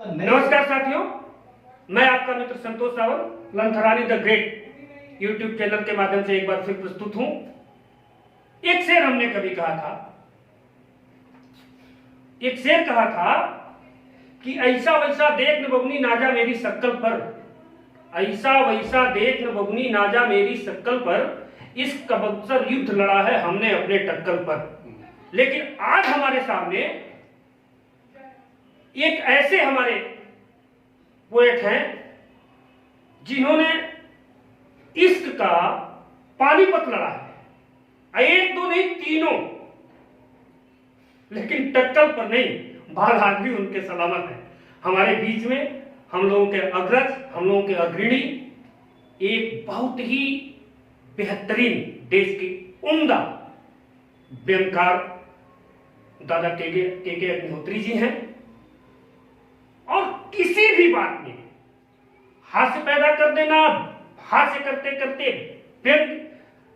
नमस्कार साथियों, मैं आपका मित्र Santosh Rawal Lanthrani the great YouTube channel के माध्यम से एक बार फिर प्रस्तुत हूं। एक शेर हमने कभी कहा था, एक शेर कहा था कि ऐसा वैसा देख न बबुनी ना जा मेरी शक्ल पर, ऐसा वैसा देख न बबुनी ना जा मेरी शक्ल पर, इस कबक्सर युद्ध लड़ा है हमने अपने टक्कर पर। लेकिन आज हमारे सामने एक ऐसे हमारे पोएट हैं जिन्होंने इश्क का पानीपत लड़ा है, एक दो नहीं तीनों, लेकिन टक्कर पर नहीं, बाल हाथ भी उनके सलामत है। हमारे बीच में हम लोगों के अग्रज, हम लोगों के अग्रणी, एक बहुत ही बेहतरीन देश की उम्दा व्यंगकार दादा के अग्निहोत्री जी हैं। और किसी भी बात में हास्य पैदा कर देना, हास्य करते करते व्यंग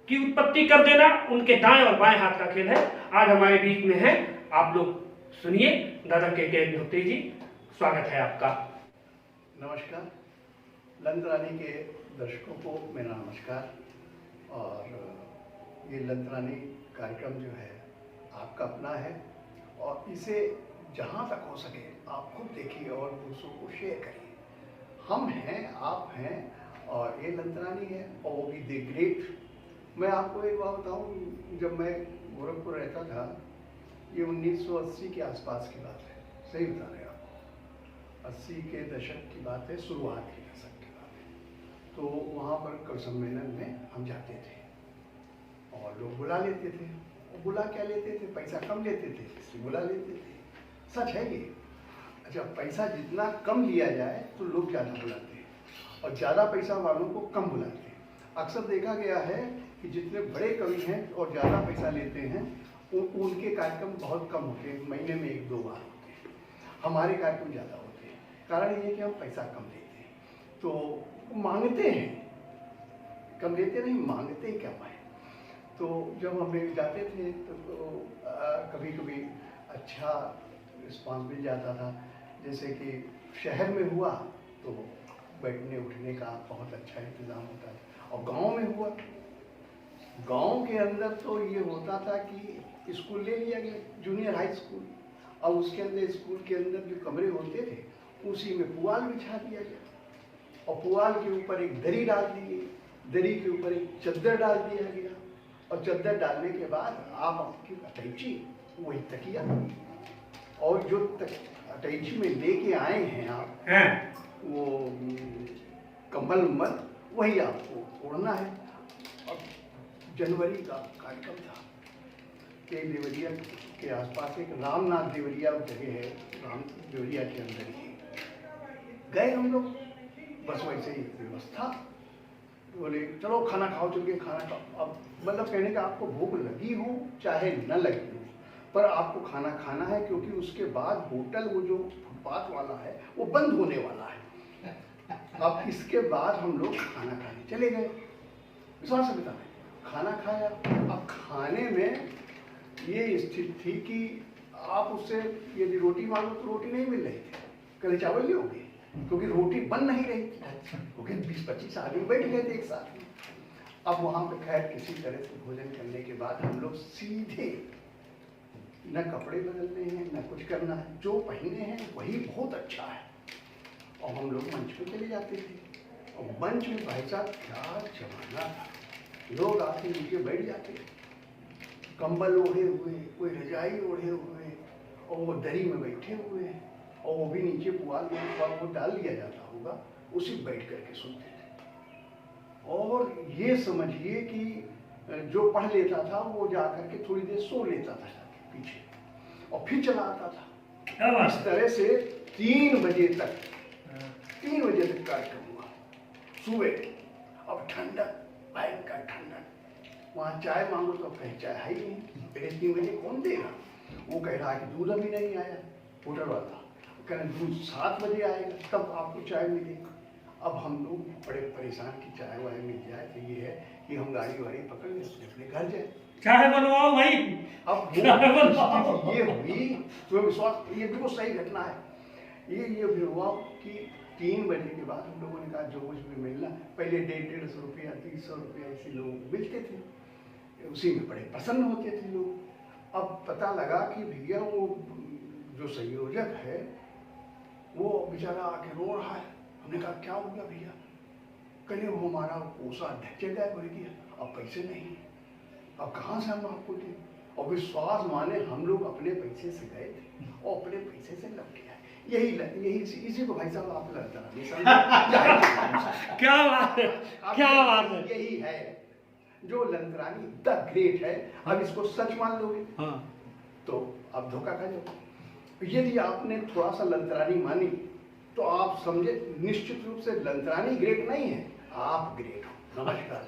की उत्पत्ति कर देना, उनके दाएं और बाएं हाथ का खेल है। आज हमारे बीच में है, आप लोग सुनिए दादा के अग्निहोत्री जी, स्वागत है आपका। नमस्कार, लंथरानी के दर्शकों को मेरा नमस्कार। और ये लंथरानी कार्यक्रम जो है आपका अपना है और इसे जहाँ तक हो सके आप खुद देखिए और दूसरों को शेयर करिए। हम हैं, आप हैं और ये लंथरानी है और वो भी द ग्रेट। मैं आपको एक बात बताऊँ, जब मैं गोरखपुर रहता था, ये 1980 के आसपास की बात है, सही बता रहे हैं आपको, 80 के दशक की बात है, शुरुआत के दशक की बात है। तो वहाँ पर कवि सम्मेलन में हम जाते थे और लोग बुला लेते थे। और बुला क्या लेते थे, पैसा कम लेते थे, इसलिए बुला लेते थे। सच है ये। अच्छा, पैसा जितना कम लिया जाए तो लोग ज़्यादा बुलाते हैं और ज़्यादा पैसा वालों को कम बुलाते हैं। अक्सर देखा गया है कि जितने बड़े कवि हैं और ज़्यादा पैसा लेते हैं उनके कार्यक्रम बहुत कम होते हैं, महीने में एक दो बार होते हैं। हमारे कार्यक्रम ज़्यादा होते हैं। कारण ये कि हम पैसा कम लेते हैं, तो मांगते हैं, कम लेते नहीं, मांगते ही कम है। तो जब हम जाते थे तो कभी कभी अच्छा रिस्पॉन्स मिल जाता था। जैसे कि शहर में हुआ तो बैठने उठने का बहुत अच्छा इंतज़ाम होता था। और गांव में हुआ, गांव के अंदर तो ये होता था कि स्कूल ले लिया गया, जूनियर हाई स्कूल, और उसके अंदर स्कूल के अंदर जो कमरे होते थे उसी में पुआल बिछा दिया गया और पुआल के ऊपर एक दरी डाल दी गई, दरी के ऊपर एक चद्दर डाल दिया गया और चद्दर डालने के बाद आप आपकी अटैची, वही तकिया, और जो अटैची में लेके आए हैं आप वो कंबल उम्बल, वही आपको ओढ़ना है। और जनवरी का कार्यक्रम था, एक देवरिया के आसपास एक रामनाथ देवरिया जगह है, राम देवरिया के अंदर ही गए हम लोग। बस वैसे ही व्यवस्था, बोले चलो खाना खाओ, चल के खाना खाओ। अब मतलब कहने का आपको भूख लगी हो चाहे न लगी हो, पर आपको खाना खाना है, क्योंकि उसके बाद होटल वो जो फुटपाथ वाला है वो बंद होने वाला है। अब इसके बाद हम लोग खाना खाने चले गए। विश्वास से बता रहे, खाना खाया। अब खाने में ये स्थिति थी कि आप उससे यदि रोटी मांगो तो रोटी नहीं मिल रही थी, कल चावल ले होगे, क्योंकि रोटी बन नहीं रही थी, क्योंकि 20-25 आदमी बैठ गए थे एक साथ। अब वहाँ पे खैर किसी तरह से भोजन करने के बाद हम लोग सीधे, न कपड़े बदलने हैं न कुछ करना है, जो पहने हैं वही बहुत अच्छा है, और हम लोग मंच पे चले जाते थे। और मंच में भाई साहब क्या जमाना था, लोग आके नीचे बैठ जाते, कंबल ओढ़े हुए, कोई रजाई ओढ़े हुए, और वो दरी में बैठे हुए हैं, और वो भी नीचे पुआल वो डाल दिया जाता होगा, उसी बैठ करके सुनते थे। और ये समझिए कि जो पढ़ लेता था वो जा करके थोड़ी देर सो लेता था जाके पीछे, और फिर चला आता था। इस तरह से 3 बजे तक कार्यक्रम हुआ सुबह। अब ठंडक, भयंकर ठंडक, वहाँ चाय मांगो तो कहीं चाय है ही नहीं, 3 बजे कौन देगा। वो कह रहा है कि दूध अभी नहीं आया, होटल वाला कह रहे दूध 7 बजे आएगा तब आपको चाय मिलेगी। अब हम लोग बड़े परेशान कि चाय वाय मिल जाए, तो ये है कि हम गाड़ी वाड़ी पकड़ लें अपने घर जाए, चाय बनवाओ भाई। अब ये हुई तो विश्वास, ये बिल्कुल सही घटना है ये भी हुआ कि 3 बजे के बाद हम लोगों ने कहा जो कुछ भी मिलना, पहले 150 रुपया 300 रुपया ऐसे लोग मिलते थे, उसी में बड़े प्रसन्न होते थे लोग। अब पता लगा कि भैया वो जो संयोजक है वो बेचारा आके रो रहा है। हमने कहा क्या हो गया भैया? कहीं वो हमारा कोसा ढक्के गए बोल गया, अब पैसे नहीं, अब कहाँ से हम आपको दें? और विश्वास माने हम लोग अपने पैसे से गए थे और अपने पैसे से लौट के आए। यही इसी को भाई साहब आप लगता है। क्या बात है, क्या बात है। यही है जो लंतरानी द ग्रेट है। अब इसको सच मान लोगे हाँ, तो अब धोखा खा जाओ। यदि आपने थोड़ा सा लंतरानी मानी तो आप समझे निश्चित रूप से लंतरानी ग्रेट नहीं है, आप ग्रेट हो। नमस्कार।